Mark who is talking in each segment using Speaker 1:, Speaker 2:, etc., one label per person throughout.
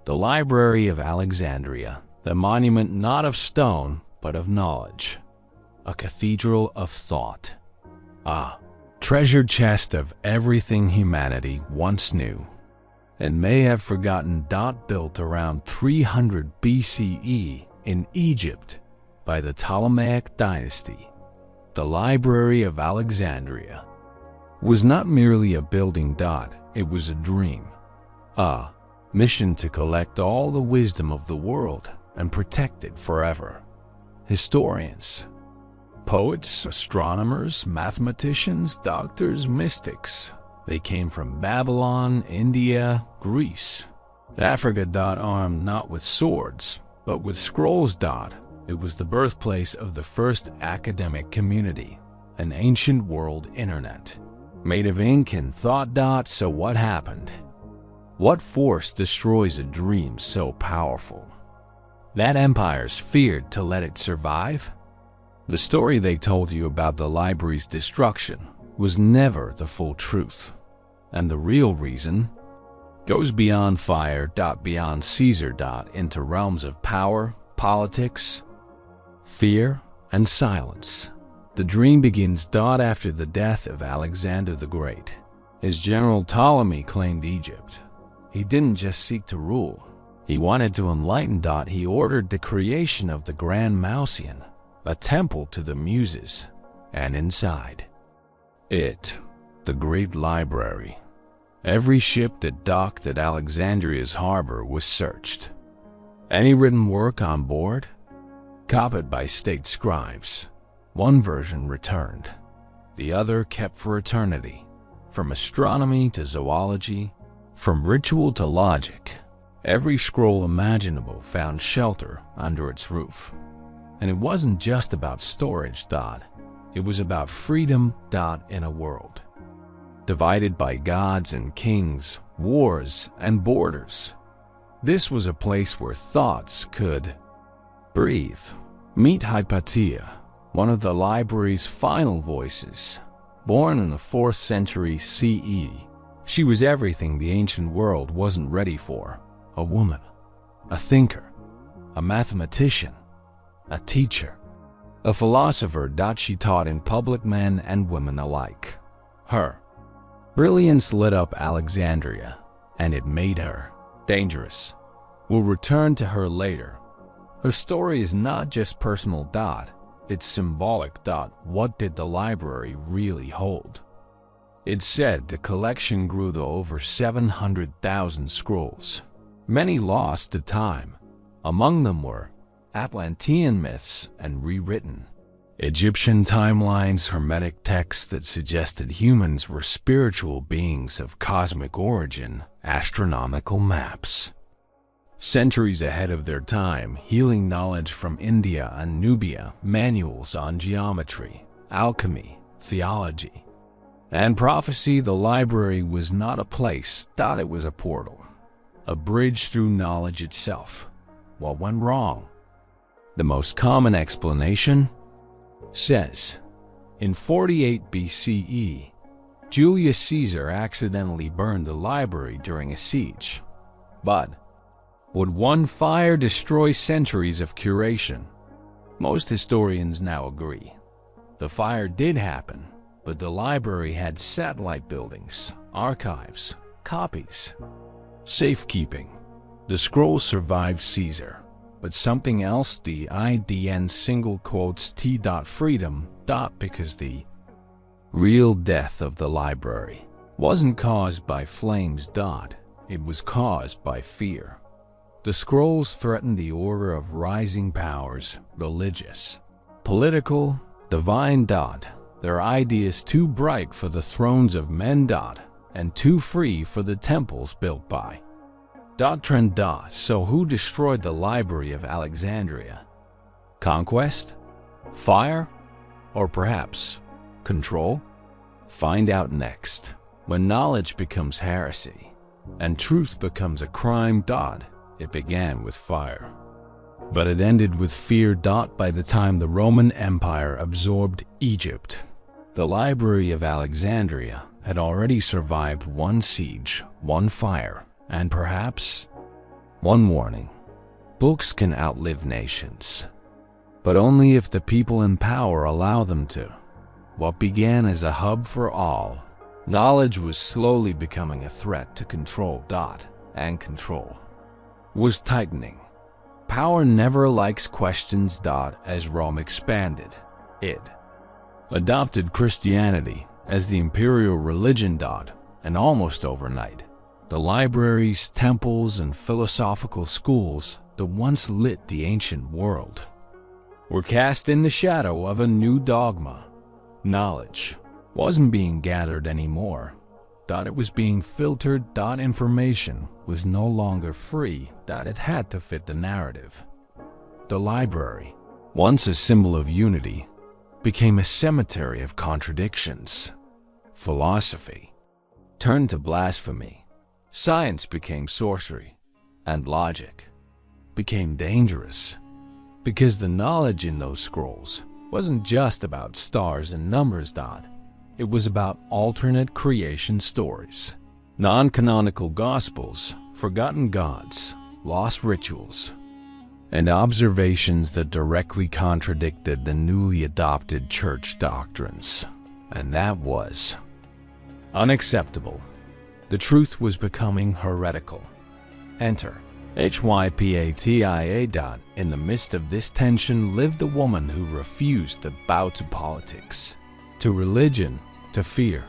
Speaker 1: The Library of Alexandria, the monument not of stone, but of knowledge. A cathedral of thought. A treasure chest of everything humanity once knew and may have forgotten. Built around 300 BCE in Egypt by the Ptolemaic dynasty, the Library of Alexandria was not merely a building. It was a dream, a mission to collect all the wisdom of the world and protect it forever. Historians, poets, astronomers, mathematicians, doctors, mystics, they came from Babylon, India, Greece, Africa. Armed not with swords, but with scrolls. It was the birthplace of the first academic community, an ancient world internet, made of ink and thought. So what happened? What force destroys a dream so powerful that empires feared to let it survive? The story they told you about the library's destruction was never the full truth, and the real reason goes beyond fire. Beyond Caesar. Into realms of power, politics, fear, and silence. The dream begins. After the death of Alexander the Great, his general Ptolemy claimed Egypt. He didn't just seek to rule, he wanted to enlighten. He ordered the creation of the Grand Mausoleum, a temple to the Muses, and inside it, the great library. Every ship that docked at Alexandria's harbor was searched. Any written work on board, copied by state scribes. One version returned, the other kept for eternity. From astronomy to zoology, from ritual to logic, every scroll imaginable found shelter under its roof. And it wasn't just about storage. It was about freedom. In a world divided by gods and kings, wars and borders, this was a place where thoughts could breathe. Meet Hypatia, one of the library's final voices. Born in the 4th century CE, she was everything the ancient world wasn't ready for. A woman, a thinker, a mathematician, a teacher, a philosopher. She taught in public, men and women alike. Her brilliance lit up Alexandria, and it made her dangerous. We'll return to her later. Her story is not just personal. It's symbolic. What did the library really hold? It's said the collection grew to over 700,000 scrolls, many lost to time. Among them were Atlantean myths and rewritten Egyptian timelines, Hermetic texts that suggested humans were spiritual beings of cosmic origin, astronomical maps centuries ahead of their time, healing knowledge from India and Nubia, manuals on geometry, alchemy, theology, and prophecy. The library was not a place. It was a portal, a bridge through knowledge itself. What went wrong? The most common explanation says, in 48 BCE, Julius Caesar accidentally burned the library during a siege. But would one fire destroy centuries of curation? Most historians now agree. The fire did happen, but the library had satellite buildings, archives, copies, safekeeping. The scrolls survived Caesar, but something else, the IDN single quotes T. freedom. Because the real death of the library wasn't caused by flames. It was caused by fear. The scrolls threatened the order of rising powers, religious, political, divine. Their ideas too bright for the thrones of men. And too free for the temples built by doctrine. So who destroyed the Library of Alexandria? Conquest? Fire? Or perhaps control? Find out next. When knowledge becomes heresy and truth becomes a crime. It began with fire, but it ended with fear. By the time the Roman Empire absorbed Egypt, the Library of Alexandria had already survived one siege, one fire, and perhaps One warning: books can outlive nations, but only if the people in power allow them to. What began as a hub for all, knowledge was slowly becoming a threat to control. And control was tightening. Power never likes questions. As Rome expanded, it adopted Christianity as the imperial religion. And almost overnight, the libraries, temples, and philosophical schools that once lit the ancient world were cast in the shadow of a new dogma. Knowledge wasn't being gathered anymore. It was being filtered. Information was no longer free. It had to fit the narrative. The library, once a symbol of unity, became a cemetery of contradictions. Philosophy turned to blasphemy. Science became sorcery. And logic became dangerous. Because the knowledge in those scrolls wasn't just about stars and numbers. It was about alternate creation stories, non-canonical gospels, forgotten gods, lost rituals, and observations that directly contradicted the newly adopted church doctrines. And that was unacceptable. The truth was becoming heretical. Enter Hypatia. In the midst of this tension lived a woman who refused to bow to politics, to religion, to fear.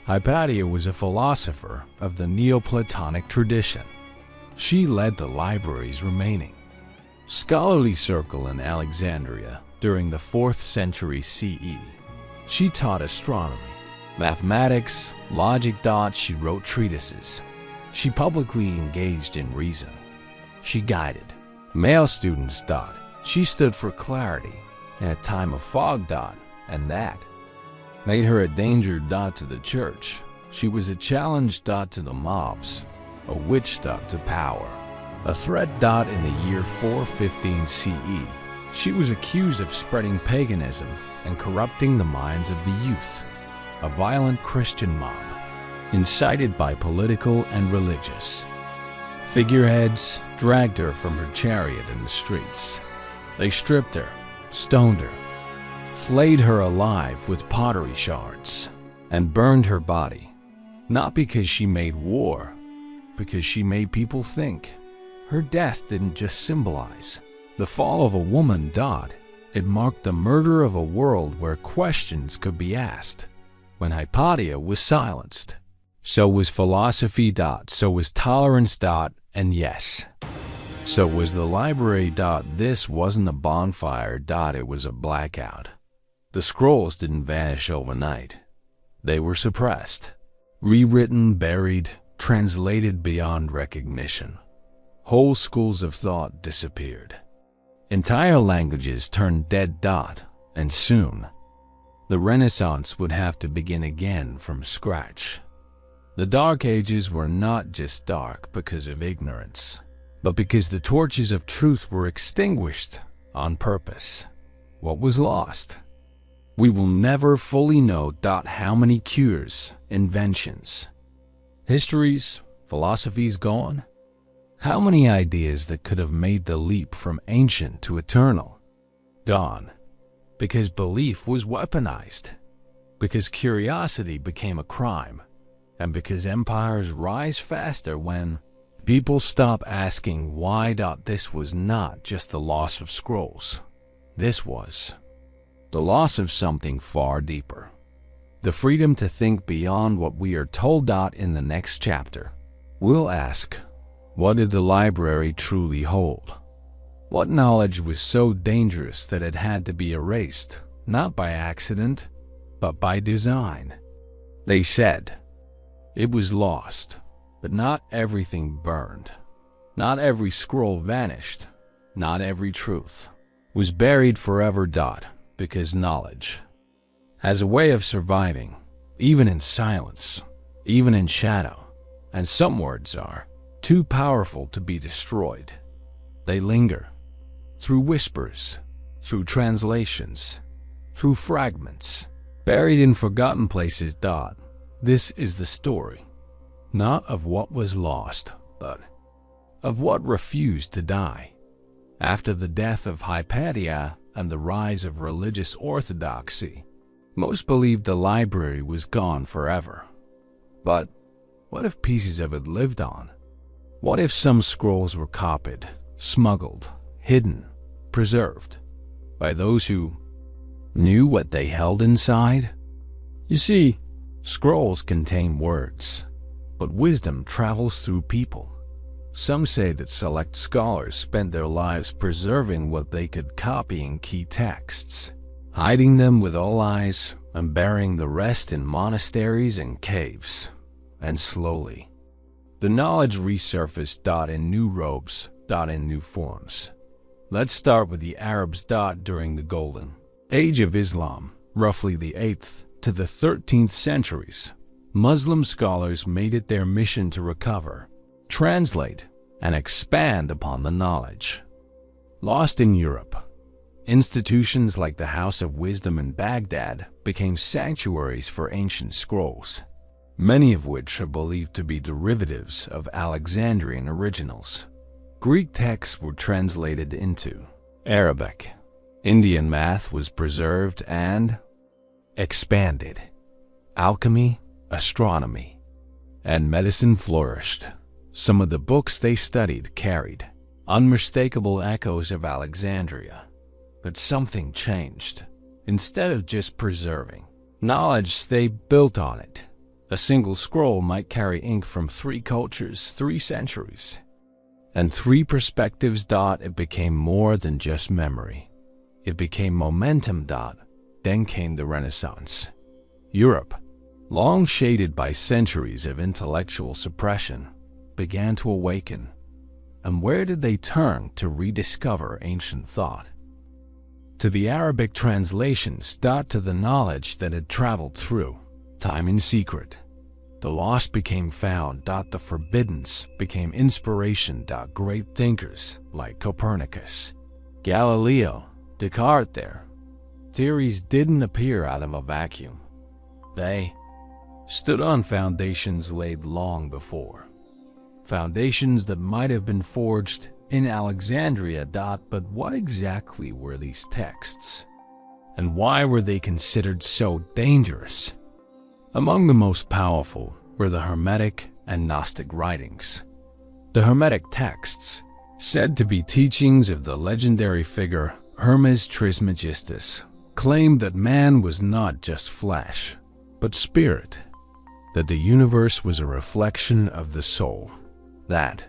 Speaker 1: Hypatia was a philosopher of the Neoplatonic tradition. She led the library's remaining scholarly circle in Alexandria during the 4th century CE. She taught astronomy, mathematics, logic. She wrote treatises. She publicly engaged in reason. She guided male students. She stood for clarity in a time of fog. And that made her a danger. To the church. She was a challenge. To the mobs, a witch. To power, a threat. In the year 415 CE, she was accused of spreading paganism and corrupting the minds of the youth. A violent Christian mob, incited by political and religious figureheads, dragged her from her chariot in the streets. They stripped her, stoned her, flayed her alive with pottery shards, and burned her body. Not because she made war, because she made people think. Her death didn't just symbolize the fall of a woman. It marked the murder of a world where questions could be asked. When Hypatia was silenced, so was philosophy. So was tolerance. And yes, so was the library. This wasn't a bonfire. It was a blackout. The scrolls didn't vanish overnight. They were suppressed, rewritten, buried, translated beyond recognition. Whole schools of thought disappeared. Entire languages turned dead. And soon, the Renaissance would have to begin again from scratch. The Dark Ages were not just dark because of ignorance, but because the torches of truth were extinguished on purpose. What was lost? We will never fully know. How many cures, inventions, histories, philosophies gone? How many ideas that could have made the leap from ancient to eternal? Gone. Because belief was weaponized, because curiosity became a crime, and because empires rise faster when people stop asking why. This was not just the loss of scrolls. This was the loss of something far deeper. The freedom to think beyond what we are told. In the next chapter, we'll ask, what did the library truly hold? What knowledge was so dangerous that it had to be erased, not by accident, but by design? They said it was lost, but not everything burned. Not every scroll vanished. Not every truth was buried forever. Because knowledge has a way of surviving, even in silence, even in shadow, and some words are too powerful to be destroyed. They linger. Through whispers, through translations, through fragments, buried in forgotten places. This is the story, not of what was lost, but of what refused to die. After the death of Hypatia and the rise of religious orthodoxy, most believed the library was gone forever. But what if pieces of it lived on? What if some scrolls were copied, smuggled, hidden, preserved by those who knew what they held inside? You see, scrolls contain words, but wisdom travels through people. Some say that select scholars spent their lives preserving what they could copy in key texts, hiding them with all eyes and burying the rest in monasteries and caves. And slowly, the knowledge resurfaced in new robes, in new forms. Let's start with the Arabs during the Golden Age of Islam, roughly the 8th to the 13th centuries. Muslim scholars made it their mission to recover, translate, and expand upon the knowledge lost in Europe. Institutions like the House of Wisdom in Baghdad became sanctuaries for ancient scrolls, many of which are believed to be derivatives of Alexandrian originals. Greek texts were translated into Arabic. Indian math was preserved and expanded. Alchemy, astronomy, and medicine flourished. Some of the books they studied carried unmistakable echoes of Alexandria. But something changed. Instead of just preserving knowledge, they built on it. A single scroll might carry ink from 3 cultures, 3 centuries, and 3 perspectives. It became more than just memory. It became momentum. Then came the Renaissance. Europe, long shaded by centuries of intellectual suppression, began to awaken. And where did they turn to rediscover ancient thought? To the Arabic translations. To the knowledge that had traveled through time in secret. The lost became found. The forbiddens became inspiration. Great thinkers like Copernicus, Galileo, Descartes. Their theories didn't appear out of a vacuum. They stood on foundations laid long before. Foundations that might have been forged in Alexandria. But what exactly were these texts? And why were they considered so dangerous? Among the most powerful were the Hermetic and Gnostic writings. The Hermetic texts, said to be teachings of the legendary figure Hermes Trismegistus, claimed that man was not just flesh, but spirit, that the universe was a reflection of the soul, that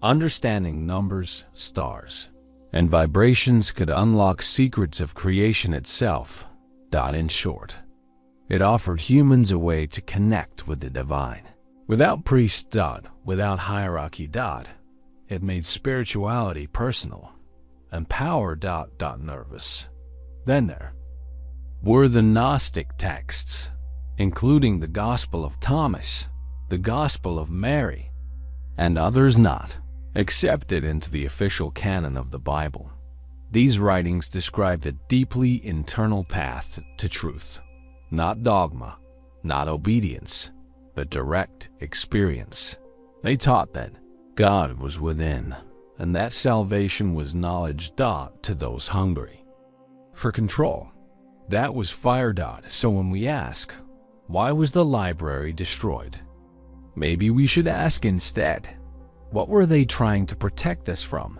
Speaker 1: understanding numbers, stars, and vibrations could unlock secrets of creation itself. In short, it offered humans a way to connect with the divine. Without priests. Without hierarchy. It made spirituality personal and power. Nervous. Then there were the Gnostic texts, including the Gospel of Thomas, the Gospel of Mary, and others not accepted into the official canon of the Bible. These writings described a deeply internal path to truth, not dogma, not obedience, but direct experience. They taught that God was within, and that salvation was knowledge. To those hungry for control, that was fire. So when we ask, why was the library destroyed? Maybe we should ask instead, what were they trying to protect us from?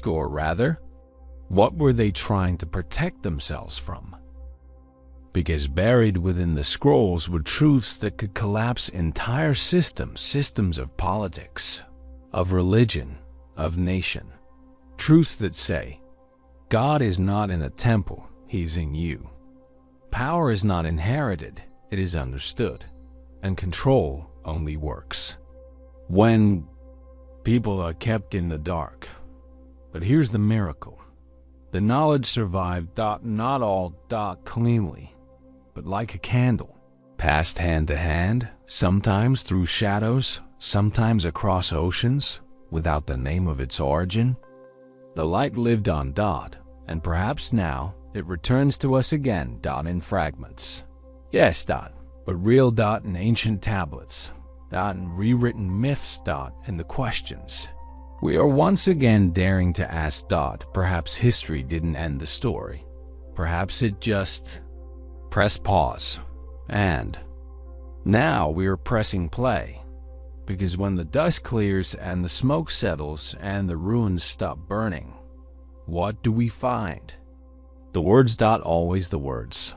Speaker 1: Or rather, what were they trying to protect themselves from? Because buried within the scrolls were truths that could collapse entire systems of politics, of religion, of nation. Truths that say, God is not in a temple, He's in you. Power is not inherited, it is understood, and control only works when people are kept in the dark. But here's the miracle. The knowledge survived. Not all. Cleanly, but like a candle, passed hand to hand, sometimes through shadows, sometimes across oceans, without the name of its origin. The light lived on. And perhaps now it returns to us again. In fragments. Yes. But real. In ancient tablets and rewritten myths in the questions. We are once again daring to ask perhaps history didn't end the story. Perhaps it just pressed pause. And now we are pressing play. Because when the dust clears and the smoke settles and the ruins stop burning, what do we find? The words always the words.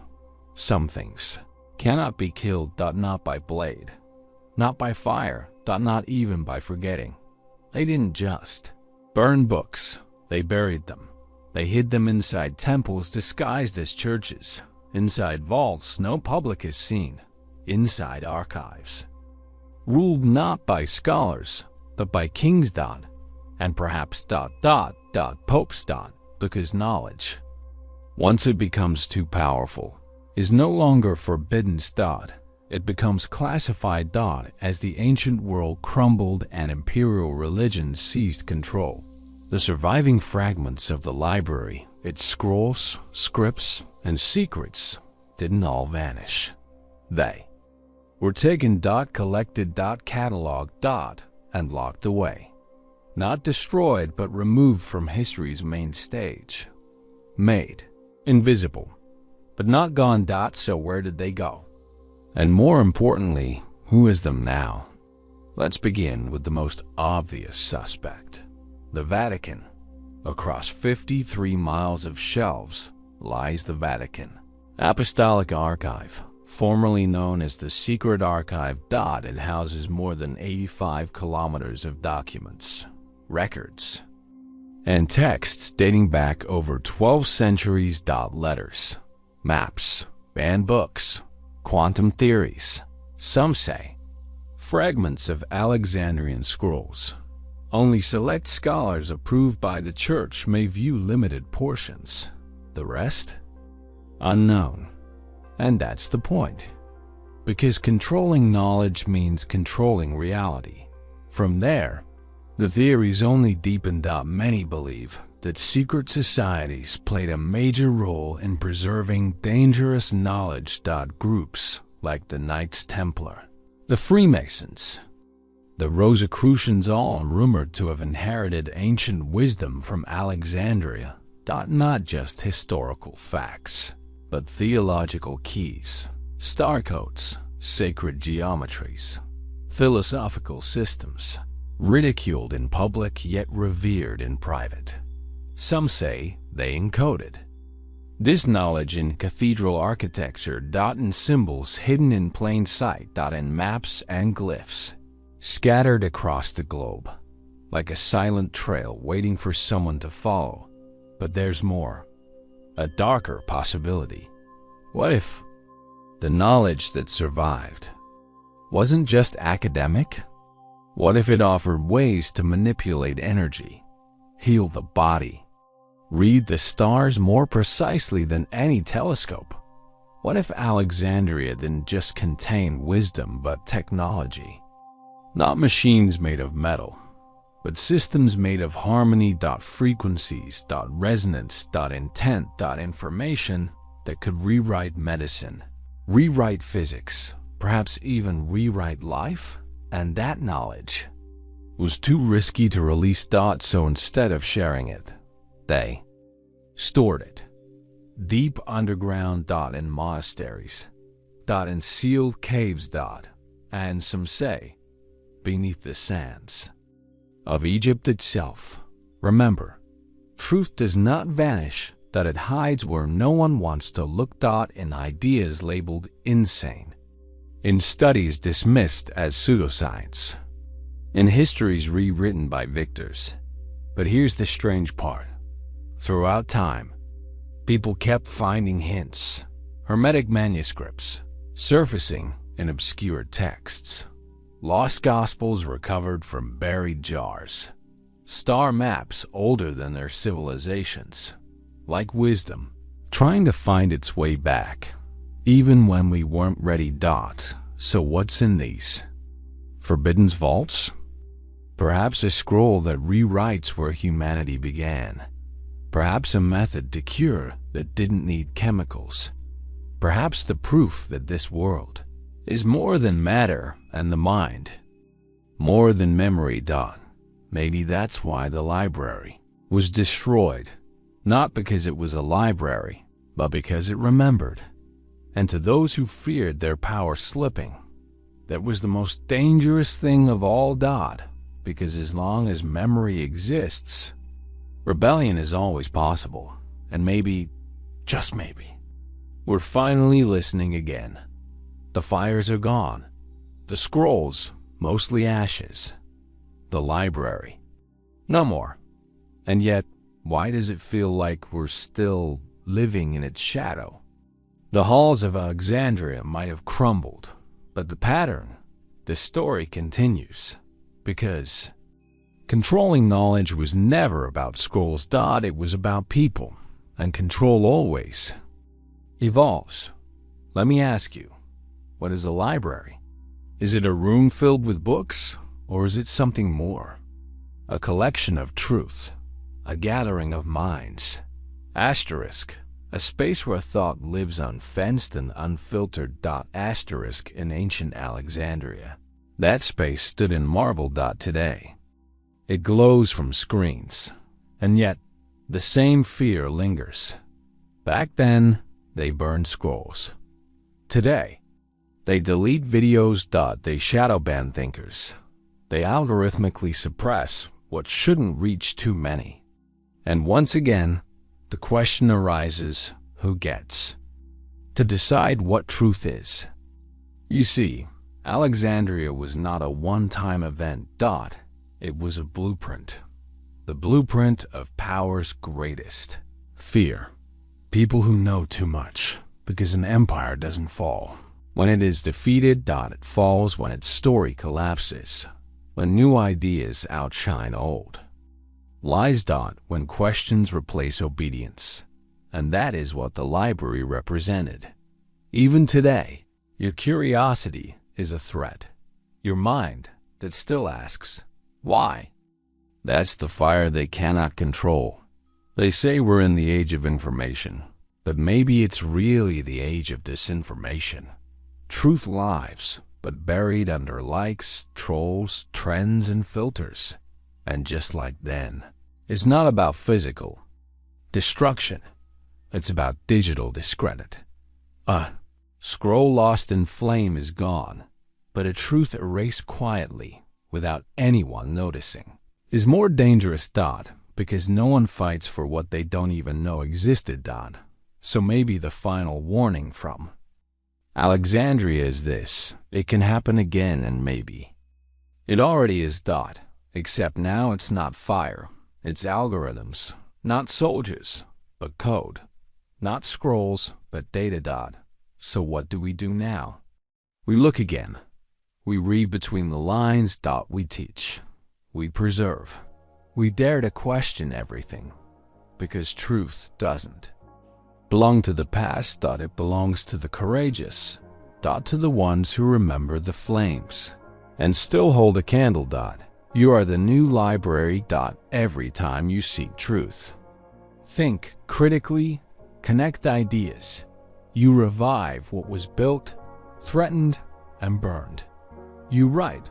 Speaker 1: Some things cannot be killed not by blade, not by fire, not even by forgetting. They didn't just burn books, they buried them. They hid them inside temples disguised as churches, inside vaults no public has seen, inside archives. Ruled not by scholars, but by kings and perhaps popes because knowledge, once it becomes too powerful, is no longer forbidden it becomes classified as the ancient world crumbled and imperial religions seized control. The surviving fragments of the library, its scrolls, scripts, and secrets didn't all vanish. They were taken collected cataloged and locked away. Not destroyed but removed from history's main stage. Made invisible, but not gone so where did they go? And more importantly, who is them now? Let's begin with the most obvious suspect. The Vatican. Across 53 miles of shelves lies the Vatican. Apostolic Archive, formerly known as the Secret Archive. It houses more than 85 kilometers of documents, records, and texts dating back over 12 centuries. Letters, maps, and books, quantum theories, some say, fragments of Alexandrian scrolls. Only select scholars approved by the church may view limited portions. The rest? Unknown. And that's the point. Because controlling knowledge means controlling reality. From there, the theories only deepened. Many believe that secret societies played a major role in preserving dangerous knowledge. Groups like the Knights Templar, the Freemasons, the Rosicrucians, all rumored to have inherited ancient wisdom from Alexandria. Not just historical facts, but theological keys, star codes, sacred geometries, philosophical systems, ridiculed in public yet revered in private. Some say they encoded this knowledge in cathedral architecture. In symbols hidden in plain sight. In maps and glyphs scattered across the globe, like a silent trail waiting for someone to follow. But there's more. A darker possibility. What if the knowledge that survived wasn't just academic? What if it offered ways to manipulate energy, heal the body, read the stars more precisely than any telescope? What if Alexandria didn't just contain wisdom but technology? Not machines made of metal, but systems made of harmony. Frequencies. Resonance. Intent. Information that could rewrite medicine, rewrite physics, perhaps even rewrite life? And that knowledge was too risky to release. So instead of sharing it, they stored it deep underground. In monasteries. In sealed caves. And some say beneath the sands of Egypt itself. Remember, truth does not vanish. It hides where no one wants to look. In ideas labeled insane, in studies dismissed as pseudoscience, in histories rewritten by victors. But here's the strange part. Throughout time, people kept finding hints, hermetic manuscripts, surfacing in obscure texts, lost gospels recovered from buried jars, star maps older than their civilizations, like wisdom, trying to find its way back, even when we weren't ready. So what's in these forbidden vaults? Perhaps a scroll that rewrites where humanity began. Perhaps a method to cure that didn't need chemicals. Perhaps the proof that this world is more than matter and the mind more than memory. Maybe that's why the library was destroyed, not because it was a library, but because it remembered. And to those who feared their power slipping, that was the most dangerous thing of all. Because as long as memory exists, rebellion is always possible. And maybe, just maybe, we're finally listening again. The fires are gone. The scrolls, mostly ashes. The library, no more. And yet, why does it feel like we're still living in its shadow? The halls of Alexandria might have crumbled, but the pattern, the story continues. Because controlling knowledge was never about scrolls. It was about people, and control always evolves. Let me ask you, what is a library? Is it a room filled with books, or is it something more? A collection of truth, a gathering of minds. Asterisk, a space where thought lives unfenced and unfiltered. Asterisk, in ancient Alexandria. That space stood in marble. Today, it glows from screens, and yet the same fear lingers. Back then, they burned scrolls. Today, they delete videos. They shadow ban thinkers. They algorithmically suppress what shouldn't reach too many. And once again, the question arises, who gets to decide what truth is? You see, Alexandria was not a one-time event. It was a blueprint. The blueprint of power's greatest fear. People who know too much, because an empire doesn't fall when it is defeated. It falls when its story collapses, when new ideas outshine old lies. When questions replace obedience. And that is what the library represented. Even today, your curiosity is a threat. Your mind that still asks, why? That's the fire they cannot control. They say we're in the age of information, but maybe it's really the age of disinformation. Truth lives, but buried under likes, trolls, trends, and filters. And just like then, it's not about physical destruction. It's about digital discredit. A scroll lost in flame is gone, but a truth erased quietly without anyone noticing is more dangerous. Because no one fights for what they don't even know existed. So maybe the final warning from Alexandria is this: it can happen again, and maybe it already is. Except now it's not fire, it's algorithms, not soldiers, but code, not scrolls, but data. So what do we do now? We look again. We read between the lines. We teach. We preserve. We dare to question everything, because truth doesn't belong to the past. It belongs to the courageous. To the ones who remember the flames and still hold a candle. You are the new library. Every time you seek truth, think critically, connect ideas. You revive what was built, threatened, and burned. You write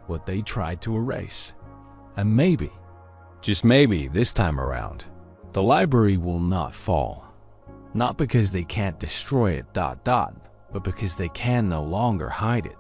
Speaker 1: what they tried to erase. And maybe, just maybe this time around, the library will not fall. Not because they can't destroy it. But because they can no longer hide it.